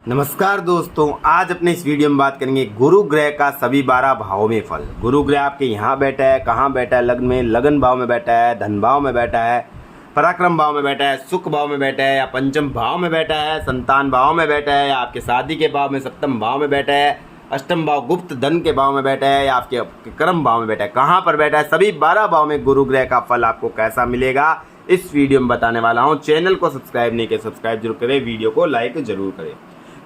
नमस्कार दोस्तों, आज अपने इस वीडियो में बात करेंगे गुरु ग्रह का सभी 12 भावों में फल। गुरु ग्रह आपके यहाँ बैठा है, कहाँ बैठा है? लग्न में, लगन भाव में बैठा है, धन भाव में बैठा है, पराक्रम भाव में बैठा है, सुख भाव में बैठा है, या पंचम भाव में बैठा है, संतान भाव में बैठा है, या आपके शादी के भाव में सप्तम भाव में बैठा है, अष्टम भाव गुप्त धन के भाव में बैठा है, या आपके कर्म भाव में बैठा है, कहाँ पर बैठा है? सभी 12 भाव में गुरु ग्रह का फल आपको कैसा मिलेगा इस वीडियो में बताने वाला हूँ। चैनल को सब्सक्राइब नहीं किया, सब्सक्राइब जरूर करें, वीडियो को लाइक जरूर करें।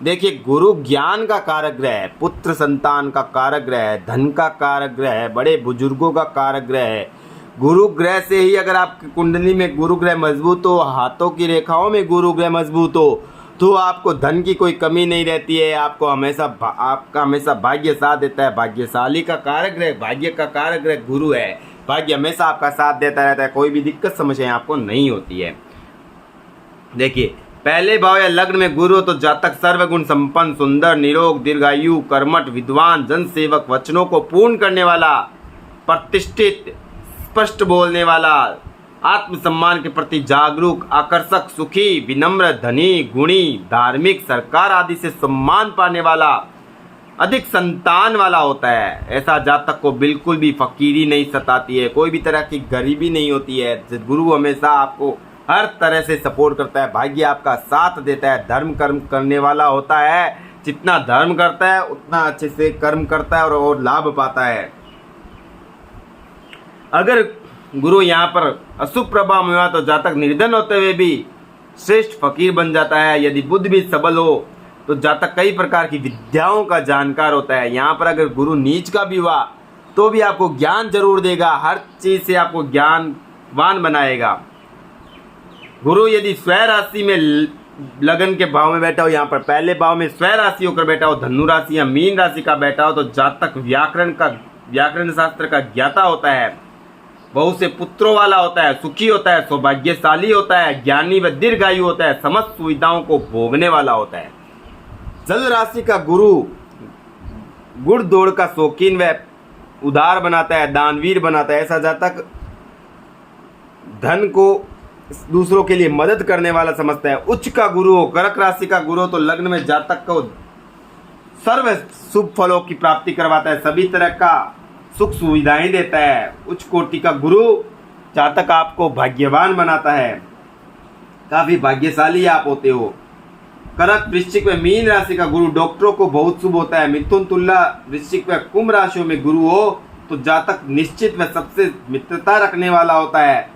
देखिए, गुरु ज्ञान का कारक ग्रह है, पुत्र संतान का कारक ग्रह है, धन का कारक ग्रह है, बड़े बुजुर्गों का कारक ग्रह है। गुरु ग्रह से ही अगर आपकी कुंडली में गुरु ग्रह मजबूत हो, हाथों की रेखाओं में गुरु ग्रह मजबूत हो, तो आपको धन की कोई कमी नहीं रहती है। आपका हमेशा भाग्य साथ देता है। भाग्यशाली का कारक ग्रह, भाग्य का कारक ग्रह गुरु है। भाग्य हमेशा आपका साथ देता रहता है, कोई भी दिक्कत समस्या आपको नहीं होती है। देखिए, पहले भाव या लग्न में गुरु हो तो जातक सर्वगुण संपन्न, सुंदर, निरोग, दीर्घायु, कर्मठ, विद्वान, जनसेवक, वचनों को पूर्ण करने वाला, प्रतिष्ठित, स्पष्ट बोलने वाला, आत्मसम्मान के प्रति जागरूक, आकर्षक, सुखी, विनम्र, धनी, गुणी, धार्मिक, सरकार आदि से सम्मान पाने वाला, अधिक संतान वाला होता है। ऐसा जातक को बिल्कुल भी फकीरी नहीं सताती है, कोई भी तरह की गरीबी नहीं होती है। गुरु हमेशा आपको हर तरह से सपोर्ट करता है, भाग्य आपका साथ देता है, धर्म कर्म करने वाला होता है। जितना धर्म करता है उतना अच्छे से कर्म करता है और लाभ पाता है। अगर गुरु यहाँ पर अशुभ प्रभाव में हुआ तो जातक निर्धन होते हुए भी श्रेष्ठ फकीर बन जाता है। यदि बुद्धि भी सबल हो तो जातक कई प्रकार की विद्याओं का जानकार होता है। यहाँ पर अगर गुरु नीच का भी हुआ तो भी आपको ज्ञान जरूर देगा, हर चीज से आपको ज्ञानवान बनाएगा। गुरु यदि स्वय राशि में लगन के भाव में बैठा हो, यहाँ पर पहले भाव में स्वय राशि होकर बैठा हो, धनु राशि या मीन राशि का बैठा हो, तो जातक व्याकरण शास्त्र का ज्ञाता होता है, बहुत से पुत्रों वाला होता है, सुखी होता है, सौभाग्यशाली होता है, ज्ञानी व दीर्घायु होता है, समस्त सुविधाओं को भोगने वाला होता है। जल राशि का गुरु गुड़ दौड़ का शौकीन व उदार बनाता है, दानवीर बनाता है। ऐसा जातक धन को दूसरों के लिए मदद करने वाला समझता है। उच्च का गुरु हो, कर्क राशि का गुरु हो, तो लग्न में जातक को सर्व शुभ फलों की प्राप्ति करवाता है, सभी तरह का सुख सुविधाएं देता है। उच्च कोटि का गुरु जातक आपको भाग्यवान बनाता है, काफी भाग्यशाली आप होते हो। कर्क, वृश्चिक व मीन राशि का गुरु डॉक्टरों को बहुत शुभ होता है। मिथुन, तुला, वृश्चिक व कुंभ राशियों में गुरु हो तो जातक निश्चित व सबसे मित्रता रखने वाला होता है,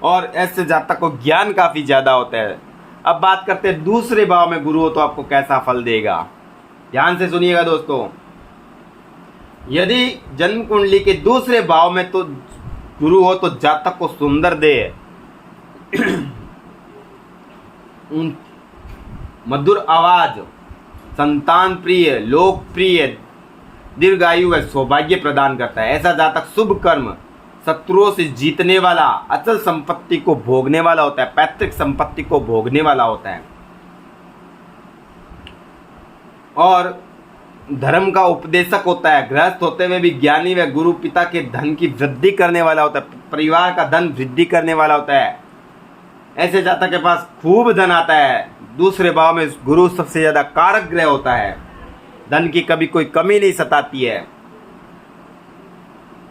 और ऐसे जातक को ज्ञान काफी ज्यादा होता है। अब बात करते हैं दूसरे भाव में गुरु हो तो आपको कैसा फल देगा। ध्यान से सुनिएगा दोस्तों, यदि जन्म कुंडली के दूसरे भाव में तो गुरु हो तो जातक को सुंदर दे, मधुर आवाज, संतान प्रिय, लोकप्रिय, दीर्घायु व सौभाग्य प्रदान करता है। ऐसा जातक शुभ कर्म, शत्रुओं से जीतने वाला, अचल संपत्ति को भोगने वाला होता है, पैतृक संपत्ति को भोगने वाला होता है, और धर्म का उपदेशक होता है। गृहस्थ होते हुए भी ज्ञानी व गुरु पिता के धन की वृद्धि करने वाला होता है, परिवार का धन वृद्धि करने वाला होता है। ऐसे जातक के पास खूब धन आता है। दूसरे भाव में गुरु सबसे ज्यादा कारक ग्रह होता है, धन की कभी कोई कमी नहीं सताती है।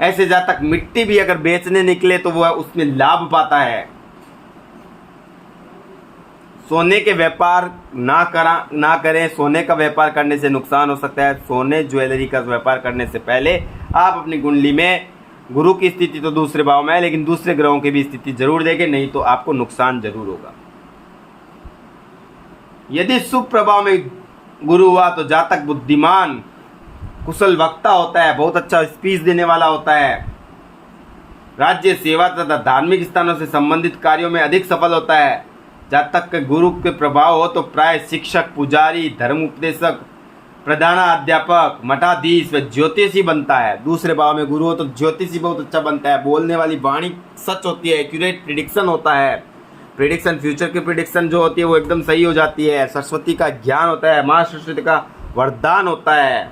ऐसे जातक मिट्टी भी अगर बेचने निकले तो वह उसमें लाभ पाता है। सोने के व्यापार ना करें, सोने का व्यापार करने से नुकसान हो सकता है। सोने ज्वेलरी का व्यापार करने से पहले आप अपनी कुंडली में गुरु की स्थिति तो दूसरे भाव में है, लेकिन दूसरे ग्रहों की भी स्थिति जरूर देखें, नहीं तो आपको नुकसान जरूर होगा। यदि शुभ प्रभाव में गुरु हुआ तो जातक बुद्धिमान, कुशल वक्ता होता है, बहुत अच्छा स्पीच देने वाला होता है। राज्य, सेवा तथा धार्मिक स्थानों से संबंधित कार्यों में अधिक सफल होता है। जातक के गुरु के प्रभाव हो तो प्राय शिक्षक, पुजारी, धर्म उपदेशक, प्रधानाध्यापक, मठाधीश व ज्योतिषी बनता है। दूसरे भाव में गुरु हो तो ज्योतिषी बहुत अच्छा बनता है, बोलने वाली वाणी सच होती है, एक्यूरेट प्रिडिक्शन होता है। प्रिडिक्शन, फ्यूचर की प्रिडिक्शन जो होती है वो एकदम सही हो जाती है। सरस्वती का ज्ञान होता है, माँ सरस्वती का वरदान होता है।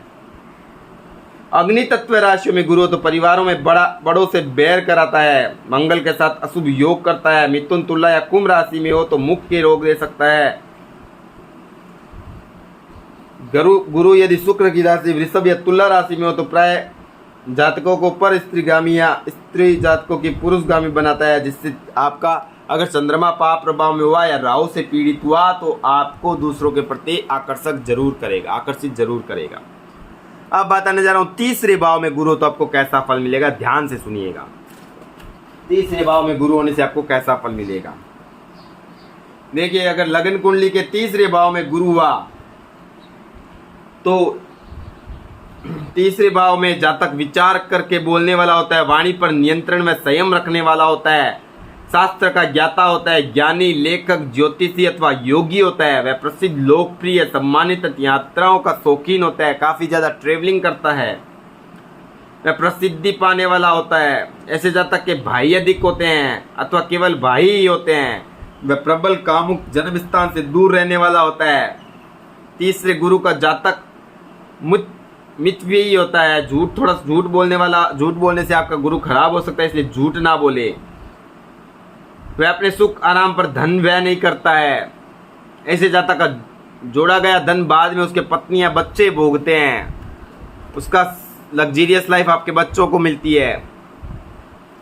अग्नि तत्व राशियों में गुरु तो परिवारों में बड़ों से बैर कराता है, मंगल के साथ अशुभ योग करता है। मिथुन, तुला या कुंभ राशि में हो तो मुख के रोग दे सकता है। गुरु यदि शुक्र की राशि वृषभ या तुला राशि में हो तो प्राय जातकों को पर स्त्रीगामी या स्त्री जातकों की पुरुषगामी बनाता है, जिससे आपका अगर चंद्रमा पाप प्रभाव में हुआ या राहु से पीड़ित हुआ तो आपको दूसरों के प्रति आकर्षित जरूर करेगा। अब बताने जा रहा हूँ तीसरे भाव में गुरु तो आपको कैसा फल मिलेगा, ध्यान से सुनिएगा। तीसरे भाव में गुरु होने से आपको कैसा फल मिलेगा। देखिए, अगर लगन कुंडली के तीसरे भाव में गुरु हुआ तो तीसरे भाव में जातक विचार करके बोलने वाला होता है, वाणी पर नियंत्रण में संयम रखने वाला होता है, शास्त्र का ज्ञाता होता है, ज्ञानी, लेखक, ज्योतिषी अथवा योगी होता है, वह प्रसिद्ध, लोकप्रिय, सम्मानित यात्राओं का शौकीन होता है, काफी ज्यादा ट्रेवलिंग करता है, वह प्रसिद्धि पाने वाला होता है। ऐसे जातक के भाई अधिक होते हैं अथवा केवल भाई ही होते हैं। वह प्रबल, कामुक, जन्म स्थान से दूर रहने वाला होता है। तीसरे गुरु का जातक मितव्ययी होता है, झूठ बोलने से आपका गुरु खराब हो सकता है, इसलिए झूठ ना बोले। वह अपने सुख आराम पर धन व्यय नहीं करता है। ऐसे जातक का जोड़ा गया धन बाद में उसके पत्नी या बच्चे भोगते हैं, उसका लग्जीरियस लाइफ आपके बच्चों को मिलती है।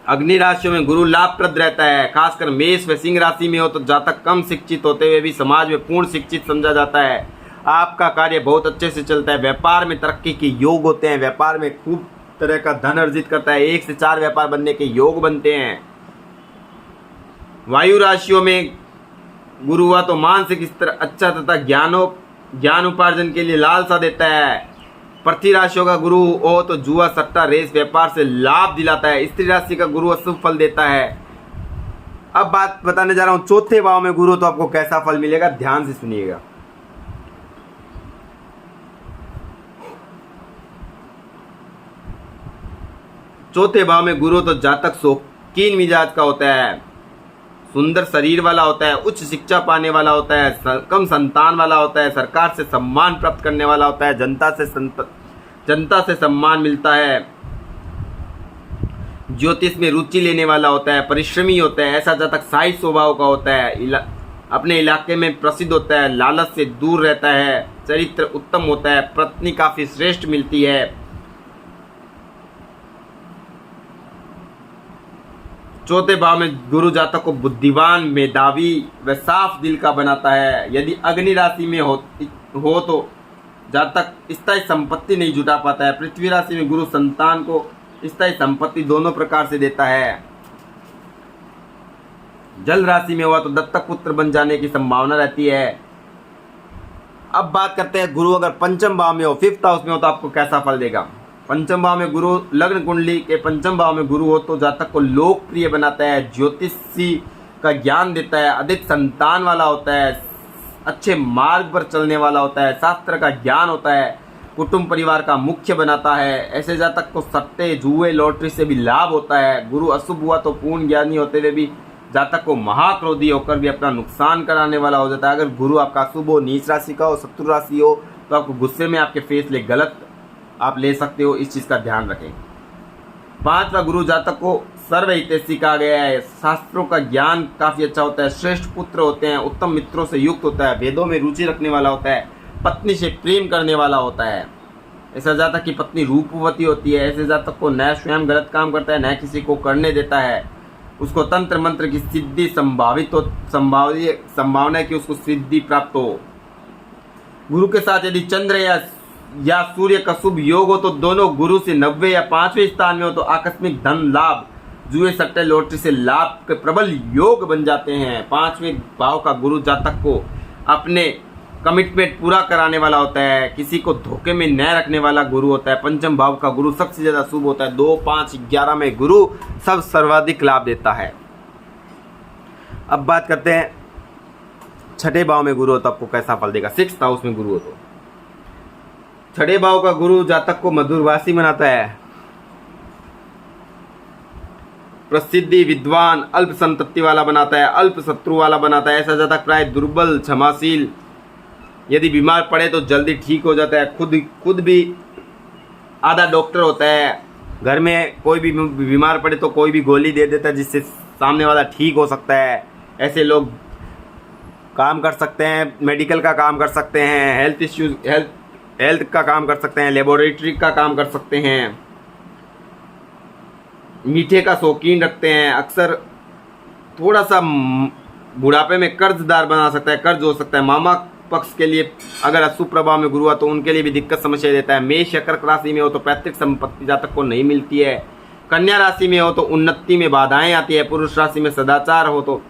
अग्नि राशियों में गुरु लाभप्रद रहता है, खासकर मेष व सिंह राशि में हो तो जातक कम शिक्षित होते हुए भी समाज में पूर्ण शिक्षित समझा जाता है। आपका कार्य बहुत अच्छे से चलता है, व्यापार में तरक्की के योग होते हैं, व्यापार में खूब तरह का धन अर्जित करता है, 1 से 4 व्यापार बनने के योग बनते हैं। वायु राशियों में गुरु हुआ तो मानसिक स्तर अच्छा तथा ज्ञान उपार्जन के लिए लालसा देता है। पृथ्वी राशियों का गुरु हो तो जुआ, सट्टा, रेस, व्यापार से लाभ दिलाता है। स्त्री राशि का गुरु अशुभ फल देता है। अब बात बताने जा रहा हूं चौथे भाव में गुरु तो आपको कैसा फल मिलेगा, ध्यान से सुनिएगा। चौथे भाव में गुरु तो जातक शौकीन मिजाज का होता है, सुंदर शरीर वाला होता है, उच्च शिक्षा पाने वाला होता है, कम संतान वाला होता है, सरकार से सम्मान प्राप्त करने वाला होता है, जनता से सम्मान मिलता है, ज्योतिष में रुचि लेने वाला होता है, परिश्रमी होता है। ऐसा जातक शाही स्वभाव का होता है, अपने इलाके में प्रसिद्ध होता है, लालच से दूर रहता है, चरित्र उत्तम होता है, पत्नी काफी श्रेष्ठ मिलती है। चौथे भाव में गुरु जातक को बुद्धिमान, मेधावी व साफ दिल का बनाता है। यदि अग्नि राशि में हो तो जातक स्थायी संपत्ति नहीं जुटा पाता है। पृथ्वी राशि में गुरु संतान को स्थायी संपत्ति दोनों प्रकार से देता है। जल राशि में हुआ तो दत्तक पुत्र बन जाने की संभावना रहती है। अब बात करते हैं गुरु अगर पंचम भाव में हो, 5th हाउस में हो तो आपको कैसा फल देगा। पंचम भाव में गुरु, लग्न कुंडली के पंचम भाव में गुरु हो तो जातक को लोकप्रिय बनाता है, ज्योतिषी का ज्ञान देता है, अधिक संतान वाला होता है, अच्छे मार्ग पर चलने वाला होता है, शास्त्र का ज्ञान होता है, कुटुंब परिवार का मुख्य बनाता है। ऐसे जातक को सट्टे, जुए, लॉटरी से भी लाभ होता है। गुरु अशुभ हुआ तो पूर्ण ज्ञानी होते हुए भी जातक को महाक्रोधी होकर भी अपना नुकसान कराने वाला हो जाता है। अगर गुरु आपका शुभ हो, नीच राशि का हो, शत्रु राशि हो तो आपको गुस्से में आपके फैसले गलत आप ले सकते हो, इस चीज का ध्यान रखें। 5वां गुरु जातक को सर्वहितैषी कहा गया है, शास्त्रों का ज्ञान काफी अच्छा होता है, श्रेष्ठ पुत्र होते हैं, उत्तम मित्रों से युक्त होता है, वेदों में रुचि रखने वाला होता है, पत्नी से प्रेम करने वाला होता है। ऐसा जातक की पत्नी रूपवती होती है। ऐसे जातक को न स्वयं गलत काम करता है, न किसी को करने देता है। उसको तंत्र मंत्र की सिद्धि संभावना है कि उसको सिद्धि प्राप्त हो। गुरु के साथ यदि चंद्र या सूर्य का शुभ योग हो तो दोनों गुरु से 90 या 5वें स्थान में हो तो आकस्मिक धन लाभ, जुए, सट्टे, लॉटरी से लाभ के प्रबल योग बन जाते हैं। 5वें भाव का गुरु जातक को अपने कमिटमेंट पूरा कराने वाला होता है, किसी को धोखे में न रखने वाला गुरु होता है। पंचम भाव का गुरु सबसे ज्यादा शुभ होता है। 2, 5, 11 में गुरु सब सर्वाधिक लाभ देता है। अब बात करते हैं 6ठे भाव में गुरु हो तो आपको कैसा फल देगा। 6th हाउस में गुरु हो तो 6ठे भाव का गुरु जातक को मधुरभाषी बनाता है, प्रसिद्धि, विद्वान, अल्प संतति वाला बनाता है, अल्प शत्रु वाला बनाता है। ऐसा जातक प्राय दुर्बल, क्षमाशील, यदि बीमार पड़े तो जल्दी ठीक हो जाता है, खुद भी आधा डॉक्टर होता है। घर में कोई भी बीमार पड़े तो कोई भी गोली दे देता है जिससे सामने वाला ठीक हो सकता है। ऐसे लोग काम कर सकते हैं, मेडिकल का काम कर सकते हैं, हेल्थ हेल्थ का काम कर सकते हैं, लेबोरेटरी का काम कर सकते हैं, मीठे का शौकीन रखते हैं, अक्सर थोड़ा सा बुढ़ापे में कर्जदार बना सकता है, कर्ज हो सकता है। मामा पक्ष के लिए अगर अशुभ प्रभाव में गुरु हुआ तो उनके लिए भी दिक्कत समस्या देता है। मेष या कर्क राशि में हो तो पैतृक संपत्ति जातक को नहीं मिलती है। कन्या राशि में हो तो उन्नति में बाधाएं आती है। पुरुष राशि में सदाचार हो तो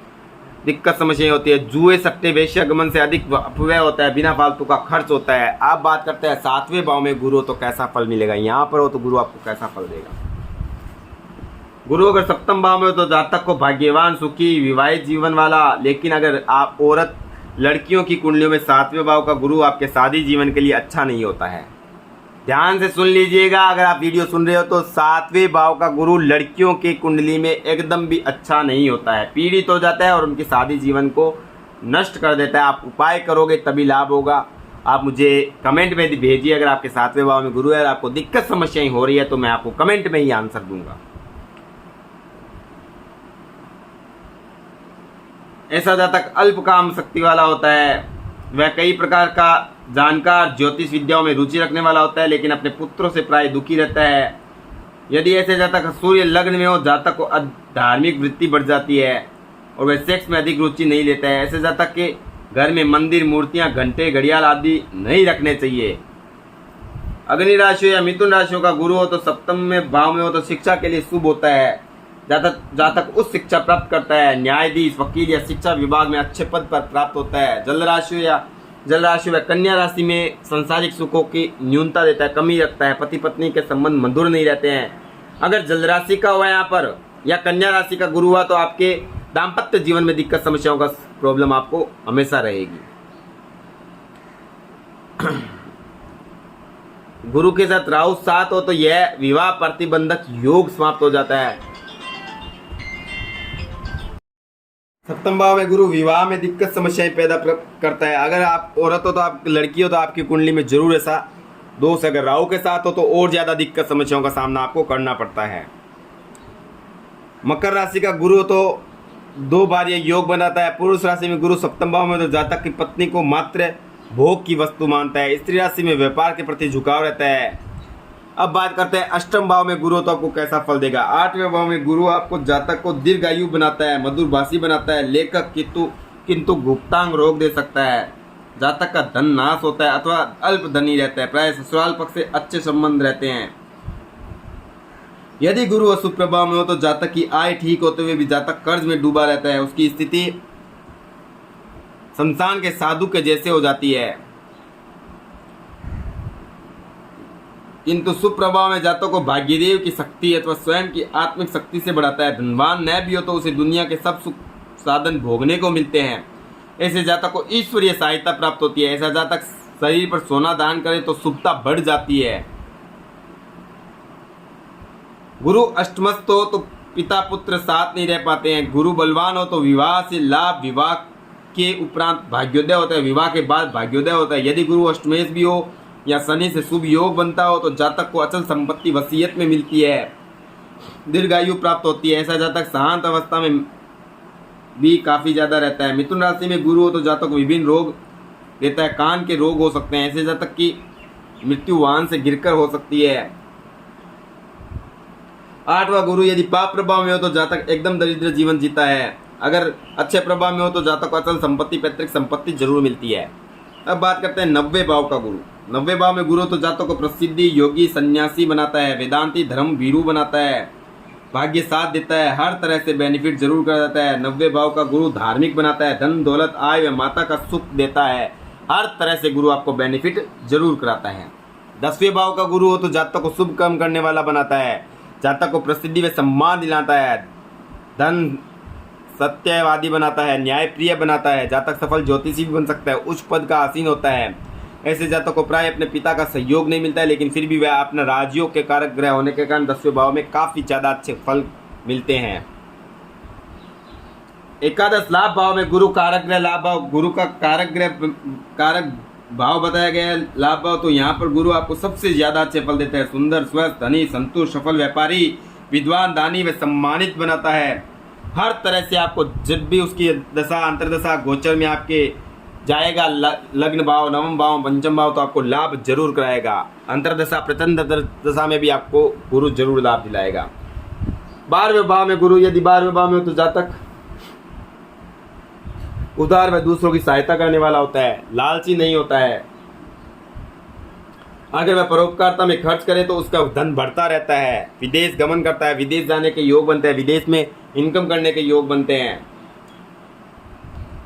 दिक्कत समस्याएं होती है। जुए सट्टे वेश्यागमन से अधिक अपव्यय होता है, बिना फालतू का खर्च होता है। आप बात करते हैं 7वें भाव में गुरु हो तो कैसा फल मिलेगा, यहाँ पर हो तो गुरु आपको कैसा फल देगा। गुरु अगर सप्तम भाव में हो तो जातक को भाग्यवान, सुखी, विवाहित जीवन वाला। लेकिन अगर आप औरत लड़कियों की कुंडलियों में 7वें भाव का गुरु आपके शादी जीवन के लिए अच्छा नहीं होता है। ध्यान से सुन लीजिएगा, अगर आप वीडियो सुन रहे हो तो 7वें भाव का गुरु लड़कियों की कुंडली में एकदम भी अच्छा नहीं होता है, पीड़ित हो जाता है और उनकी शादी जीवन को नष्ट कर देता है। आप उपाय करोगे तभी लाभ होगा। आप मुझे कमेंट में भेजिए, अगर आपके 7वें भाव में गुरु है और आपको दिक्कत समस्याएं हो रही है तो मैं आपको कमेंट में ही आंसर दूंगा। ऐसा जातक अल्प काम शक्ति वाला होता है, वह कई प्रकार का जानकार, ज्योतिष विद्याओं में रुचि रखने वाला होता है, लेकिन अपने पुत्रों से प्राय दुखी रहता है। यदि ऐसे जातक सूर्य लग्न में हो, जातक को धार्मिक वृत्ति बढ़ जाती है और वह सेक्स में अधिक रुचि नहीं लेता है। ऐसे जातक के घर में मंदिर, मूर्तियां, घंटे, घड़ियाल आदि नहीं रखने चाहिए। अग्नि राशि या मिथुन राशियों का गुरु हो तो सप्तम में भाव में हो तो शिक्षा के लिए शुभ होता है। जातक उच्च शिक्षा प्राप्त करता है, न्यायाधीश, वकील या शिक्षा विभाग में अच्छे पद पर प्राप्त होता है। जल राशि व कन्या राशि में संसारिक सुखों की न्यूनता देता है, कमी रखता है। पति पत्नी के संबंध मधुर नहीं रहते हैं। अगर जल राशि का हुआ यहाँ पर या कन्या राशि का गुरु हुआ तो आपके दाम्पत्य जीवन में दिक्कत समस्याओं का प्रॉब्लम आपको हमेशा रहेगी। गुरु के साथ राहु 7 हो तो यह विवाह प्रतिबंधक योग समाप्त हो जाता है। सप्तम भाव में गुरु विवाह में दिक्कत समस्याएं पैदा करता है। अगर आप औरत हो तो आप लड़की हो तो आपकी कुंडली में जरूर ऐसा दोष। अगर राहु के साथ हो तो और ज्यादा दिक्कत समस्याओं का सामना आपको करना पड़ता है। मकर राशि का गुरु हो तो 2 बार यह योग बनाता है। पुरुष राशि में गुरु सप्तम भाव में तो जातक की पत्नी को मात्र भोग की वस्तु मानता है। स्त्री राशि में व्यापार के प्रति झुकाव रहता है। अब बात करते हैं अष्टम भाव में गुरु तो आपको कैसा फल देगा। 8वें भाव में गुरु आपको जातक को दीर्घायु बनाता है, मधुरभाषी बनाता है, लेखक किंतु गुप्तांग रोग दे सकता है। जातक का धन नाश होता है अथवा अल्प धनी रहता है। प्राय ससुराल पक्ष से अच्छे संबंध रहते हैं। यदि गुरु अशुभ प्रभाव में हो तो जातक की आय ठीक होते हुए भी जातक कर्ज में डूबा रहता है। उसकी स्थिति शमशान के साधु के जैसे हो जाती है। किंतु शुभ प्रभाव में जातक को भाग्यदेव की शक्ति अथवा स्वयं की आत्मिक शक्ति से बढ़ाता है। धनवान न भी हो तो उसे दुनिया के सब सुख साधन भोगने को मिलते हैं। ऐसे जातक को ईश्वरीय सहायता प्राप्त होती है। ऐसा जातक शरीर पर सोना दान करे तो शुभता बढ़ जाती है। गुरु अष्टमस्त हो तो पिता पुत्र साथ नहीं रह पाते हैं। गुरु बलवान हो तो विवाह से लाभ, विवाह के उपरांत भाग्योदय होता है, विवाह के बाद भाग्योदय होता है। यदि गुरु अष्टमेश भी हो या शनि से शुभ योग बनता हो तो जातक को अचल संपत्ति वसीयत में मिलती है, दीर्घायु प्राप्त होती है। ऐसा जातक शांत अवस्था में भी काफी ज्यादा रहता है। मिथुन राशि में गुरु हो तो जातक को विभिन्न रोग देता है, कान के रोग हो सकते हैं। ऐसे जातक की मृत्यु वाहन से गिरकर हो सकती है। 8वां गुरु यदि पाप प्रभाव में हो तो जातक एकदम दरिद्र जीवन जीता है। अगर अच्छे प्रभाव में हो तो जातक को अचल संपत्ति, पैतृक संपत्ति जरूर मिलती है। अब बात करते हैं 90वें भाव का गुरु। 90वें भाव में गुरु तो जातक को प्रसिद्धि, योगी, सन्यासी बनाता है, वेदांती, धर्म भीरू बनाता है, भाग्य साथ देता है, हर तरह से बेनिफिट जरूर कर देता है। 90वें भाव का गुरु धार्मिक बनाता है, धन दौलत, आय व माता का सुख देता है। हर तरह से गुरु आपको बेनिफिट जरूर कराता है। 10वें भाव का गुरु हो तो जातक को शुभ कर्म करने वाला बनाता है, जातक को प्रसिद्धि व सम्मान दिलाता है, धन सत्यवादी बनाता है, न्यायप्रिय बनाता है। जातक सफल ज्योतिषी भी बन सकता है, उच्च पद का आसीन होता है। ऐसे जातक को प्राय अपने पिता का सहयोग नहीं मिलता है, लेकिन फिर भी वह अपना राजयोग के कारक ग्रह होने के कारण 10वें भाव में काफी ज्यादा अच्छे फल मिलते हैं। एकादश लाभ भाव में गुरु कारक ग्रह, लाभ भाव गुरु का कारक भाव बताया गया है लाभ भाव, तो यहाँ पर गुरु आपको सबसे ज्यादा अच्छे फल देते हैं। सुंदर, स्वस्थ, धनी, संतुष्ट, सफल व्यापारी, विद्वान, दानी व सम्मानित बनाता है। हर तरह से आपको जब भी उसकी दशा अंतरदशा गोचर में आपके जाएगा लग्न भाव, नवम भाव, पंचम भाव, तो आपको लाभ जरूर कराएगा। अंतरदशा प्रचंड दशा में भी आपको गुरु जरूर लाभ दिलाएगा। 12वें भाव में गुरु यदि 12वें भाव में हो तो जातक उदार व दूसरों की सहायता करने वाला होता है, लालची नहीं होता है। अगर वह परोपकारता में खर्च करे तो उसका धन बढ़ता रहता है। विदेश गमन करता है, विदेश जाने के योग बनते हैं, विदेश में इनकम करने के योग बनते हैं।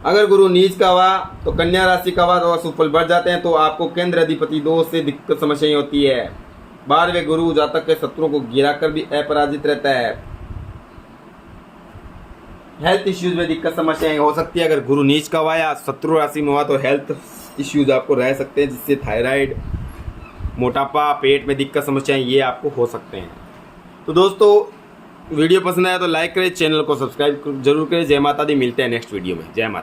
अगर गुरु नीच का हुआ तो कन्या राशि का हुआ तो अशुभ फल बढ़ जाते हैं, तो आपको केंद्र अधिपति दोष से दिक्कत समस्याएं होती है। 12वें गुरु जातक के शत्रुओं को गिरा कर भी अपराजित रहता है। हेल्थ इश्यूज में दिक्कत समस्याएं हो सकती है। अगर गुरु नीच का हुआ या शत्रु राशि में हुआ तो हेल्थ इश्यूज आपको रह सकते हैं, जिससे थायराइड, मोटापा, पेट में दिक्कत समस्याएं ये आपको हो सकते हैं। तो दोस्तों वीडियो पसंद आया तो लाइक करें, चैनल को सब्सक्राइब जरूर करें। जय माता दी, मिलते हैं नेक्स्ट वीडियो में। जय माता।